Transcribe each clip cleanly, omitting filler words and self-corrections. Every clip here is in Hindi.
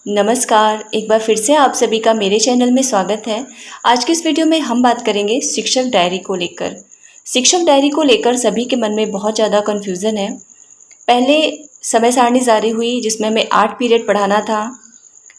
नमस्कार, एक बार फिर से आप सभी का मेरे चैनल में स्वागत है। आज की इस वीडियो में हम बात करेंगे शिक्षक डायरी को लेकर। शिक्षक डायरी को लेकर सभी के मन में बहुत ज़्यादा कन्फ्यूज़न है। पहले समय सारणी जारी हुई जिसमें हमें 8 पीरियड पढ़ाना था,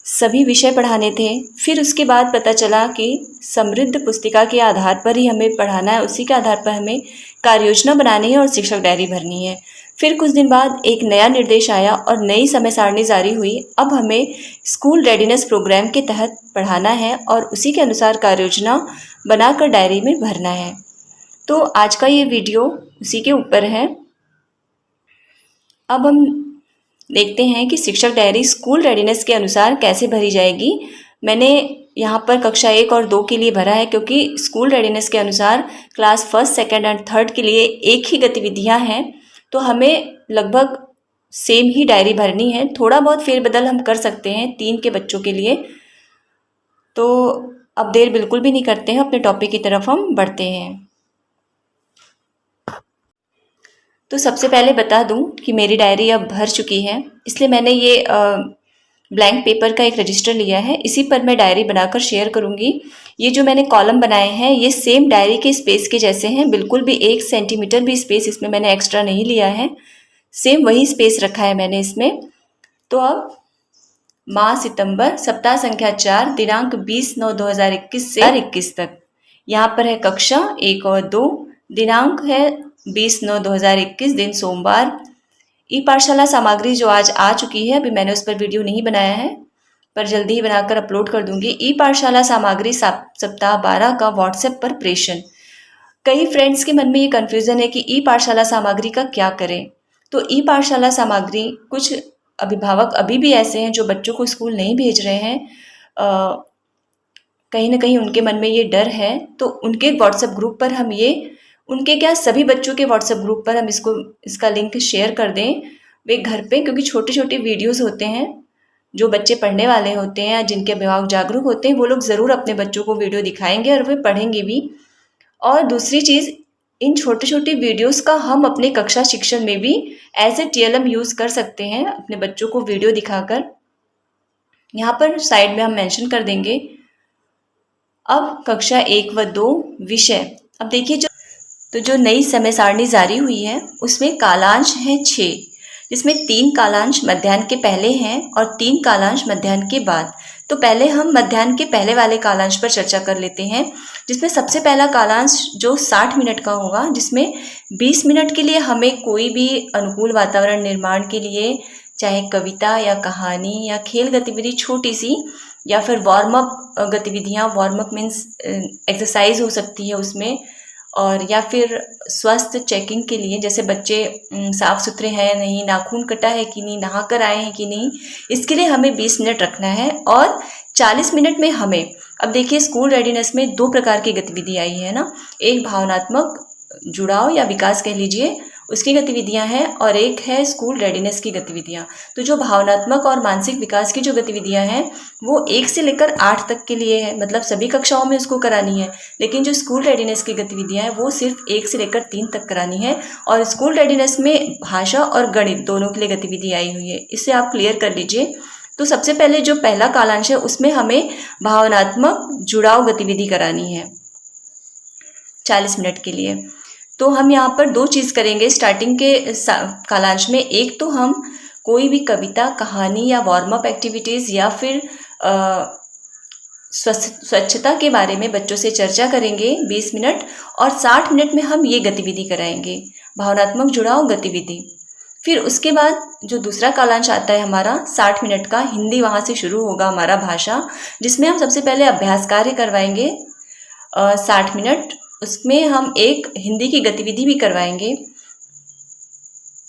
सभी विषय पढ़ाने थे। फिर उसके बाद पता चला कि समृद्ध पुस्तिका के आधार पर ही हमें पढ़ाना है, उसी के आधार पर हमें कार्य योजना बनानी है और शिक्षक डायरी भरनी है। फिर कुछ दिन बाद एक नया निर्देश आया और नई समय सारणी जारी हुई। अब हमें स्कूल रेडीनेस प्रोग्राम के तहत पढ़ाना है और उसी के अनुसार कार्य योजना बनाकर डायरी में भरना है। तो आज का ये वीडियो उसी के ऊपर है। अब हम देखते हैं कि शिक्षक डायरी स्कूल रेडीनेस के अनुसार कैसे भरी जाएगी। मैंने यहाँ पर कक्षा 1 और 2 के लिए भरा है, क्योंकि स्कूल रेडीनेस के अनुसार क्लास 1, 2 और 3 के लिए एक ही गतिविधियाँ हैं, तो हमें लगभग सेम ही डायरी भरनी है। थोड़ा बहुत फेरबदल हम कर सकते हैं 3 के बच्चों के लिए। तो अब देर बिल्कुल भी नहीं करते हैं, अपने टॉपिक की तरफ हम बढ़ते हैं। तो सबसे पहले बता दूं कि मेरी डायरी अब भर चुकी है, इसलिए मैंने ये ब्लैंक पेपर का एक रजिस्टर लिया है। इसी पर मैं डायरी बनाकर शेयर करूंगी। ये जो मैंने कॉलम बनाए हैं ये सेम डायरी के स्पेस के जैसे हैं, बिल्कुल भी 1 सेंटीमीटर भी स्पेस इसमें मैंने एक्स्ट्रा नहीं लिया है, सेम वही स्पेस रखा है मैंने इसमें। तो अब माह सितंबर, सप्ताह संख्या 4, दिनांक 20/9/2021 से 2021 तक। यहाँ पर है कक्षा 1 और 2, दिनांक है 20/9/2021, दिन सोमवार। ई पाठशाला सामग्री जो आज आ चुकी है, अभी मैंने उस पर वीडियो नहीं बनाया है, पर जल्दी ही बनाकर अपलोड कर दूंगी। ई पाठशाला सामग्री सप्ताह 12 का व्हाट्सएप पर प्रेषण। कई फ्रेंड्स के मन में ये कन्फ्यूज़न है कि ई पाठशाला सामग्री का क्या करें। तो ई पाठशाला सामग्री, कुछ अभिभावक अभी भी ऐसे हैं जो बच्चों को स्कूल नहीं भेज रहे हैं, कहीं ना कहीं उनके मन में ये डर है, तो उनके व्हाट्सएप ग्रुप पर हम ये, उनके क्या सभी बच्चों के व्हाट्सएप ग्रुप पर हम इसका लिंक शेयर कर दें वे घर पे, क्योंकि छोटे छोटे वीडियोस होते हैं। जो बच्चे पढ़ने वाले होते हैं या जिनके अभिभावक जागरूक होते हैं, वो लोग ज़रूर अपने बच्चों को वीडियो दिखाएंगे और वे पढ़ेंगे भी। और दूसरी चीज़, इन छोटे छोटे वीडियोस का हम अपने कक्षा शिक्षण में भी एज ए TLM यूज़ कर सकते हैं, अपने बच्चों को वीडियो दिखाकर। यहाँ पर साइड में हम मेंशन कर देंगे। अब कक्षा 1 व 2 विषय। अब देखिए, जो नई समय सारणी जारी हुई है उसमें कालांश है 6, जिसमें 3 कालांश मध्याह्न के पहले हैं और 3 कालांश मध्याह्न के बाद। तो पहले हम मध्याह्न के पहले वाले कालांश पर चर्चा कर लेते हैं, जिसमें सबसे पहला कालांश जो 60 मिनट का होगा, जिसमें 20 मिनट के लिए हमें कोई भी अनुकूल वातावरण निर्माण के लिए, चाहे कविता या कहानी या खेल गतिविधि छोटी सी, या फिर वार्म अप गतिविधियाँ, वार्म अप मीन्स एक्सरसाइज हो सकती है उसमें, और या फिर स्वास्थ्य चेकिंग के लिए, जैसे बच्चे साफ़ सुथरे हैं नहीं, नाखून कटा है कि नहीं, नहा कर आए हैं कि नहीं, इसके लिए हमें 20 मिनट रखना है। और 40 मिनट में हमें, अब देखिए स्कूल रेडीनेस में 2 प्रकार की गतिविधि आई है ना, एक भावनात्मक जुड़ाव या विकास कह लीजिए, उसकी गतिविधियां हैं, और एक है स्कूल रेडीनेस की गतिविधियां। तो जो भावनात्मक और मानसिक विकास की जो गतिविधियां हैं वो 1 से लेकर 8 तक के लिए है, मतलब सभी कक्षाओं में उसको करानी है। लेकिन जो स्कूल रेडीनेस की गतिविधियां हैं वो सिर्फ 1 से लेकर 3 तक करानी है। और स्कूल रेडीनेस में भाषा और गणित दोनों के लिए गतिविधि आई हुई है, इससे आप क्लियर कर लीजिए। तो सबसे पहले जो पहला कालांश है उसमें हमें भावनात्मक जुड़ाव गतिविधि करानी है 40 मिनट के लिए। तो हम यहाँ पर 2 चीज़ करेंगे स्टार्टिंग के कालांश में। एक तो हम कोई भी कविता, कहानी या वार्म अप एक्टिविटीज़ या फिर स्वच्छता के बारे में बच्चों से चर्चा करेंगे 20 मिनट, और 60 मिनट में हम ये गतिविधि कराएंगे, भावनात्मक जुड़ाव गतिविधि। फिर उसके बाद जो दूसरा कालांश आता है हमारा 60 मिनट का, हिंदी वहाँ से शुरू होगा हमारा, भाषा, जिसमें हम सबसे पहले अभ्यास कार्य करवाएंगे 60 मिनट, उसमें हम एक हिंदी की गतिविधि भी करवाएंगे।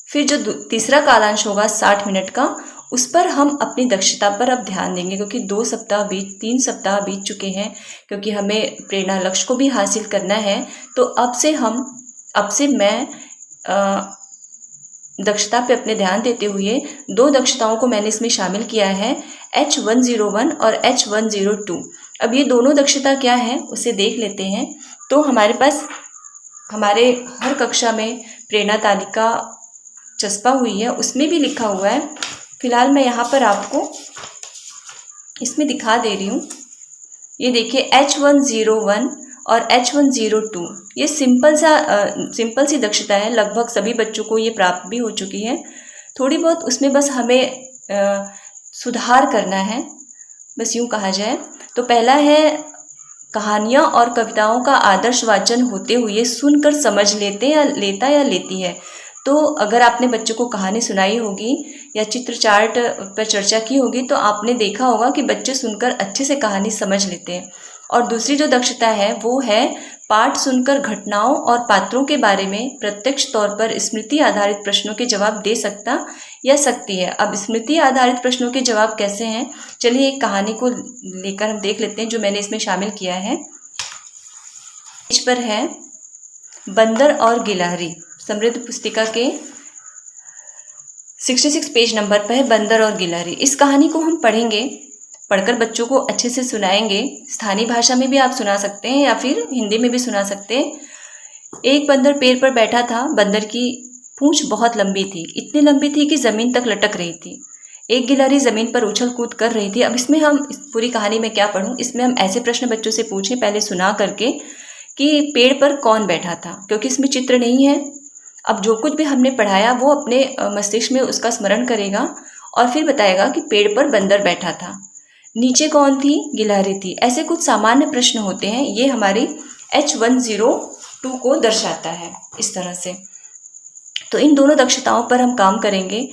फिर जो तीसरा कालांश होगा 60 मिनट का, उस पर हम अपनी दक्षता पर अब ध्यान देंगे, क्योंकि 3 सप्ताह बीत चुके हैं, क्योंकि हमें प्रेरणा लक्ष्य को भी हासिल करना है। तो अब से मैं दक्षता पे अपने ध्यान देते हुए 2 दक्षताओं को मैंने इसमें शामिल किया है, H101 और H102। अब ये दोनों दक्षता क्या है उसे देख लेते हैं। तो हमारे पास हमारे हर कक्षा में प्रेरणा तालिका चस्पा हुई है, उसमें भी लिखा हुआ है। फिलहाल मैं यहाँ पर आपको इसमें दिखा दे रही हूँ। ये देखिए H101 और H102 ये सिंपल सी दक्षता है, लगभग सभी बच्चों को ये प्राप्त भी हो चुकी है। थोड़ी बहुत उसमें बस हमें सुधार करना है, बस यूँ कहा जाए तो। पहला है कहानियाँ और कविताओं का आदर्श वाचन होते हुए सुनकर समझ लेता या लेती है। तो अगर आपने बच्चों को कहानी सुनाई होगी या चित्र चार्ट पर चर्चा की होगी तो आपने देखा होगा कि बच्चे सुनकर अच्छे से कहानी समझ लेते हैं। और दूसरी जो दक्षता है वो है पाठ सुनकर घटनाओं और पात्रों के बारे में प्रत्यक्ष तौर पर स्मृति आधारित प्रश्नों के जवाब दे सकता या सकती है। अब स्मृति आधारित प्रश्नों के जवाब कैसे हैं, चलिए एक कहानी को लेकर हम देख लेते हैं जो मैंने इसमें शामिल किया है। पेज पर है बंदर और गिलहरी, समृद्ध पुस्तिका के 66 पेज नंबर पर है बंदर और गिलहरी। इस कहानी को हम पढ़कर बच्चों को अच्छे से सुनाएंगे। स्थानीय भाषा में भी आप सुना सकते हैं या फिर हिंदी में भी सुना सकते हैं। एक बंदर पेड़ पर बैठा था। बंदर की पूंछ बहुत लंबी थी, इतनी लंबी थी कि ज़मीन तक लटक रही थी। एक गिलहरी ज़मीन पर उछल कूद कर रही थी। अब इसमें हम इस पूरी कहानी में क्या पढ़ूं, इसमें हम ऐसे प्रश्न बच्चों से पूछें पहले सुना करके कि पेड़ पर कौन बैठा था, क्योंकि इसमें चित्र नहीं है। अब जो कुछ भी हमने पढ़ाया वो अपने मस्तिष्क में उसका स्मरण करेगा और फिर बताएगा कि पेड़ पर बंदर बैठा था, नीचे कौन थी, गिलहरी थी। ऐसे कुछ सामान्य प्रश्न होते हैं। ये हमारी H102 को दर्शाता है इस तरह से। तो इन दोनों दक्षताओं पर हम काम करेंगे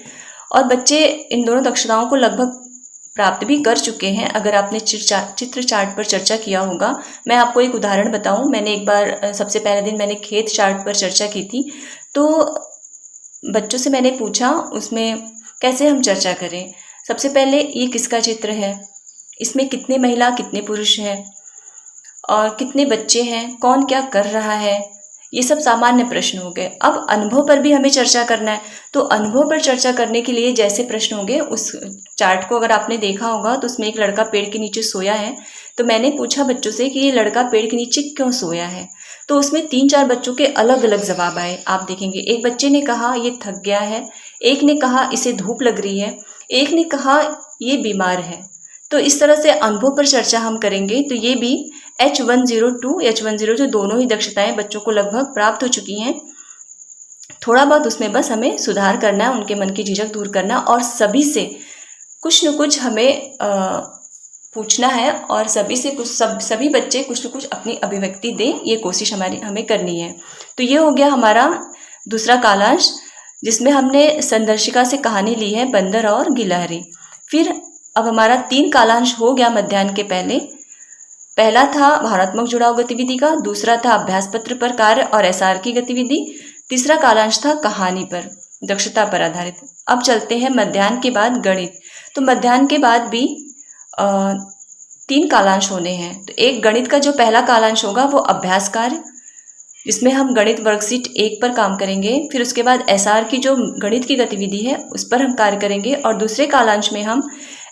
और बच्चे इन दोनों दक्षताओं को लगभग प्राप्त भी कर चुके हैं। अगर आपने चित्र चार्ट पर चर्चा किया होगा, मैं आपको एक उदाहरण बताऊं। मैंने एक बार सबसे पहले दिन मैंने खेत चार्ट पर चर्चा की थी, तो बच्चों से मैंने पूछा उसमें कैसे हम चर्चा करें। सबसे पहले ये किसका चित्र है, इसमें कितने महिला कितने पुरुष हैं और कितने बच्चे हैं, कौन क्या कर रहा है, ये सब सामान्य प्रश्न हो गए। अब अनुभव पर भी हमें चर्चा करना है, तो अनुभव पर चर्चा करने के लिए जैसे प्रश्न होंगे, उस चार्ट को अगर आपने देखा होगा तो उसमें एक लड़का पेड़ के नीचे सोया है। तो मैंने पूछा बच्चों से कि ये लड़का पेड़ के नीचे क्यों सोया है, तो उसमें 3-4 बच्चों के अलग अलग जवाब आए। आप देखेंगे एक बच्चे ने कहा ये थक गया है, एक ने कहा इसे धूप लग रही है, एक ने कहा ये बीमार है। तो इस तरह से अनुभव पर चर्चा हम करेंगे। तो ये भी H102 H102 दोनों ही दक्षताएं बच्चों को लगभग प्राप्त हो चुकी हैं। थोड़ा बहुत उसमें बस हमें सुधार करना है, उनके मन की झिझक दूर करना और सभी से कुछ न कुछ हमें पूछना है और सभी बच्चे कुछ न कुछ अपनी अभिव्यक्ति दें, ये कोशिश हमें करनी है। तो ये हो गया हमारा दूसरा कालांश, जिसमें हमने संदर्शिका से कहानी ली है बंदर और गिलहरी। फिर अब हमारा 3 कालांश हो गया मध्याह्न के पहले। पहला था भावनात्मक जुड़ाव गतिविधि का, दूसरा था अभ्यास पत्र पर कार्य और SR की गतिविधि, तीसरा कालांश था कहानी पर दक्षता पर आधारित। अब चलते हैं मध्याह्न के बाद गणित। तो मध्याह्न के बाद भी 3 कालांश होने हैं। तो एक गणित का जो पहला कालांश होगा वो अभ्यास कार्य, जिसमें हम गणित वर्कशीट 1 पर काम करेंगे। फिर उसके बाद SR की जो गणित की गतिविधि है उस पर हम कार्य करेंगे और दूसरे कालांश में हम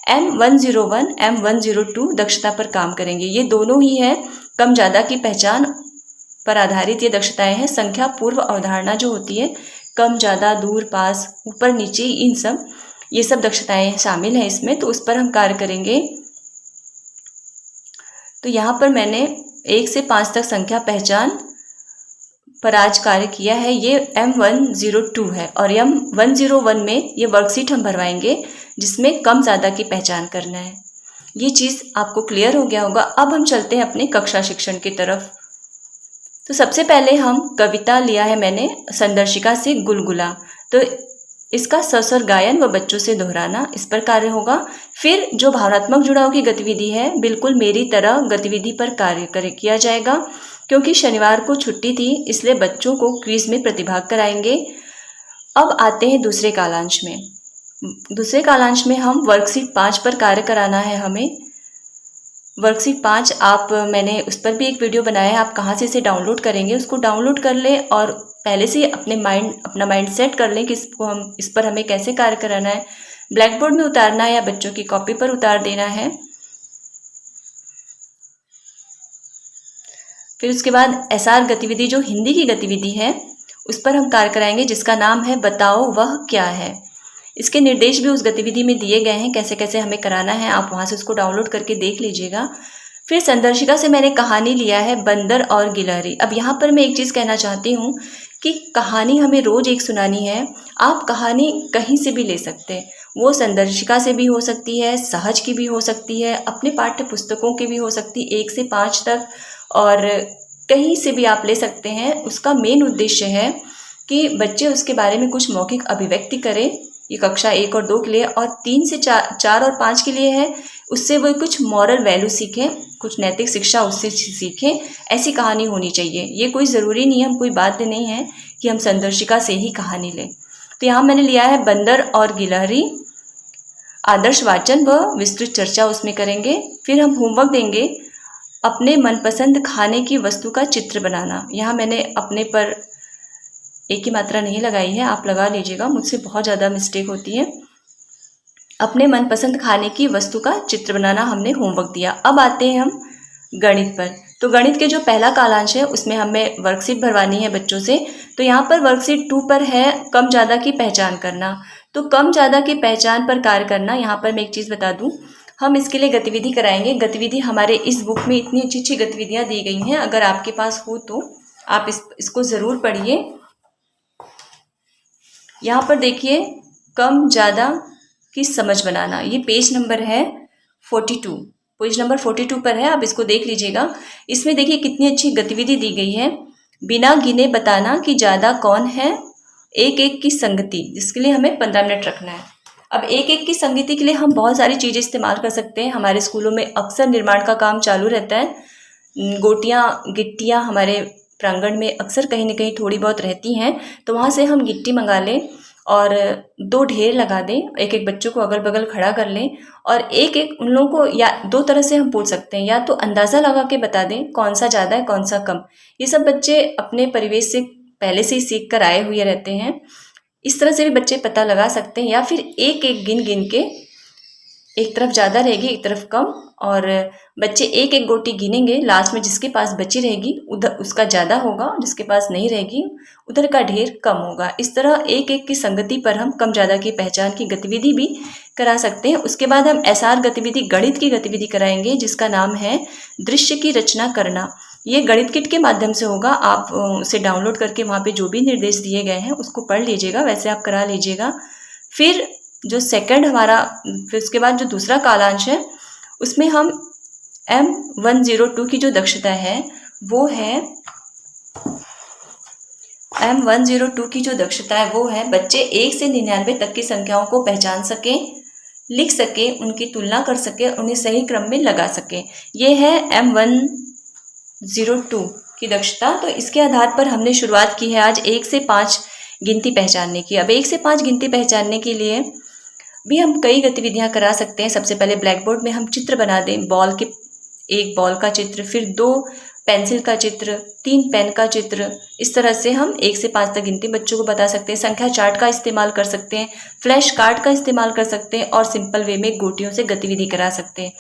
M101 M102 दक्षता पर काम करेंगे। ये दोनों ही है कम ज़्यादा की पहचान पर आधारित ये दक्षताएं हैं। संख्या पूर्व अवधारणा जो होती है, कम ज़्यादा दूर पास ऊपर नीचे, ये सब दक्षताएं शामिल हैं इसमें, तो उस पर हम कार्य करेंगे। तो यहाँ पर मैंने 1 से 5 तक संख्या पहचान पर आज कार्य किया है, ये M102 है। और M101 में ये वर्कशीट हम भरवाएंगे जिसमें कम ज़्यादा की पहचान करना है। ये चीज़ आपको क्लियर हो गया होगा। अब हम चलते हैं अपने कक्षा शिक्षण की तरफ। तो सबसे पहले हम कविता लिया है मैंने संदर्शिका से गुलगुला। तो इसका सस्वर गायन व बच्चों से दोहराना, इस पर कार्य होगा। फिर जो भावनात्मक जुड़ाव की गतिविधि है, बिल्कुल मेरी तरह गतिविधि पर कार्य किया जाएगा। क्योंकि शनिवार को छुट्टी थी इसलिए बच्चों को क्विज में प्रतिभाग कराएंगे। अब आते हैं दूसरे कालांश में। दूसरे कालांश में हम वर्कशीट 5 पर कार्य कराना है हमें। वर्कशीट 5 मैंने उस पर भी एक वीडियो बनाया है, आप कहाँ से इसे डाउनलोड करेंगे, उसको डाउनलोड कर लें और पहले से अपना माइंड सेट कर लें कि इस पर हमें कैसे कार्य कराना है। ब्लैक बोर्ड में उतारना है या बच्चों की कॉपी पर उतार देना है। फिर उसके बाद SR गतिविधि जो हिंदी की गतिविधि है उस पर हम कार्य कराएंगे, जिसका नाम है बताओ वह क्या है। इसके निर्देश भी उस गतिविधि में दिए गए हैं, कैसे कैसे हमें कराना है। आप वहाँ से उसको डाउनलोड करके देख लीजिएगा। फिर संदर्शिका से मैंने कहानी लिया है बंदर और गिलहरी। अब यहाँ पर मैं एक चीज़ कहना चाहती हूँ कि कहानी हमें रोज़ एक सुनानी है। आप कहानी कहीं से भी ले सकते हैं, वो संदर्शिका से भी हो सकती है, सहज की भी हो सकती है, अपने पाठ्य पुस्तकों की भी हो सकती है 1 से 5 तक, और कहीं से भी आप ले सकते हैं। उसका मेन उद्देश्य है कि बच्चे उसके बारे में कुछ मौखिक अभिव्यक्ति करें। ये कक्षा 1 और 2 के लिए, और 3 से 4 और 5 के लिए है, उससे वो कुछ मॉरल वैल्यू सीखें, कुछ नैतिक शिक्षा उससे सीखें। ऐसी कहानी होनी चाहिए। ये कोई ज़रूरी नियम, कोई बाध्य नहीं है कि हम संदर्शिका से ही कहानी लें। तो यहाँ मैंने लिया है बंदर और गिलहरी। आदर्श वाचन व विस्तृत चर्चा उसमें करेंगे। फिर हम होमवर्क देंगे अपने मनपसंद खाने की वस्तु का चित्र बनाना। यहाँ मैंने अपने पर एक ही मात्रा नहीं लगाई है, आप लगा लीजिएगा, मुझसे बहुत ज़्यादा मिस्टेक होती है। अपने मनपसंद खाने की वस्तु का चित्र बनाना हमने होमवर्क दिया। अब आते हैं हम गणित पर। तो गणित के जो पहला कालांश है उसमें हमें वर्कशीट भरवानी है बच्चों से। तो यहाँ पर वर्कशीट 2 पर है कम ज़्यादा की पहचान करना। तो कम ज़्यादा की पहचान पर कार्य करना। यहाँ पर मैं एक चीज़ बता दूँ, हम इसके लिए गतिविधि कराएंगे। गतिविधि हमारे इस बुक में इतनी अच्छी अच्छी गतिविधियाँ दी गई हैं, अगर आपके पास हो तो आप इसको ज़रूर पढ़िए। यहाँ पर देखिए, कम ज़्यादा की समझ बनाना, ये पेज नंबर है 42, पेज नंबर 42 पर है, आप इसको देख लीजिएगा। इसमें देखिए कितनी अच्छी गतिविधि दी गई है। बिना गिने बताना कि ज़्यादा कौन है, एक एक की संगति, जिसके लिए हमें 15 मिनट रखना है। अब एक एक की संगति के लिए हम बहुत सारी चीज़ें इस्तेमाल कर सकते हैं। हमारे स्कूलों में अक्सर निर्माण का काम चालू रहता है। गोटियाँ गिट्टियाँ हमारे प्रांगण में अक्सर कहीं ना कहीं थोड़ी बहुत रहती हैं, तो वहाँ से हम गिट्टी मंगा लें और 2 ढेर लगा दें, एक एक बच्चों को अगल बगल खड़ा कर लें, और एक एक उन लोगों को, या 2 तरह से हम पूछ सकते हैं, या तो अंदाज़ा लगा के बता दें कौन सा ज़्यादा है कौन सा कम। ये सब बच्चे अपने परिवेश से पहले से ही सीख कर आए हुए रहते हैं, इस तरह से भी बच्चे पता लगा सकते हैं। या फिर एक एक गिन गिन के, एक तरफ ज़्यादा रहेगी एक तरफ कम, और बच्चे एक एक गोटी गिनेंगे, लास्ट में जिसके पास बची रहेगी उधर उसका ज़्यादा होगा, जिसके पास नहीं रहेगी उधर का ढेर कम होगा। इस तरह एक एक की संगति पर हम कम ज़्यादा की पहचान की गतिविधि भी करा सकते हैं। उसके बाद हम एसआर गतिविधि, गणित की गतिविधि कराएंगे, जिसका नाम है दृश्य की रचना करना। ये गणित किट के माध्यम से होगा, आप उसे डाउनलोड करके वहाँ पे जो भी निर्देश दिए गए हैं उसको पढ़ लीजिएगा, वैसे आप करा लीजिएगा। फिर जो सेकंड हमारा, फिर उसके बाद जो दूसरा कालांश है उसमें हम M102 की जो दक्षता है वो है, M102 की जो दक्षता है वो है बच्चे 1 से 99 तक की संख्याओं को पहचान सकें, लिख सकें, उनकी तुलना कर सकें, उन्हें सही क्रम में लगा सकें। ये है M102 की दक्षता। तो इसके आधार पर हमने शुरुआत की है आज 1 से 5 गिनती पहचानने की। अब 1 से 5 गिनती पहचानने के लिए भी हम कई गतिविधियां करा सकते हैं। सबसे पहले ब्लैक बोर्ड में हम चित्र बना दें, एक बॉल का चित्र, फिर 2 पेंसिल का चित्र, 3 पेन का चित्र। इस तरह से हम 1 से 5 तक गिनती बच्चों को बता सकते हैं। संख्या चार्ट का इस्तेमाल कर सकते हैं, फ्लैश कार्ड का इस्तेमाल कर सकते हैं, और सिंपल वे में गोटियों से गतिविधि करा सकते हैं।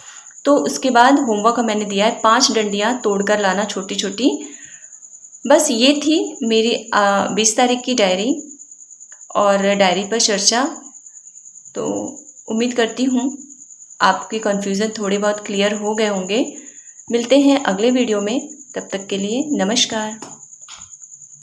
तो उसके बाद होमवर्क मैंने दिया है 5 डंडियाँ तोड़कर लाना छोटी छोटी। बस ये थी मेरी 20 तारीख की डायरी और डायरी पर चर्चा। तो उम्मीद करती हूँ आपके कन्फ्यूज़न थोड़े बहुत क्लियर हो गए होंगे। मिलते हैं अगले वीडियो में, तब तक के लिए नमस्कार।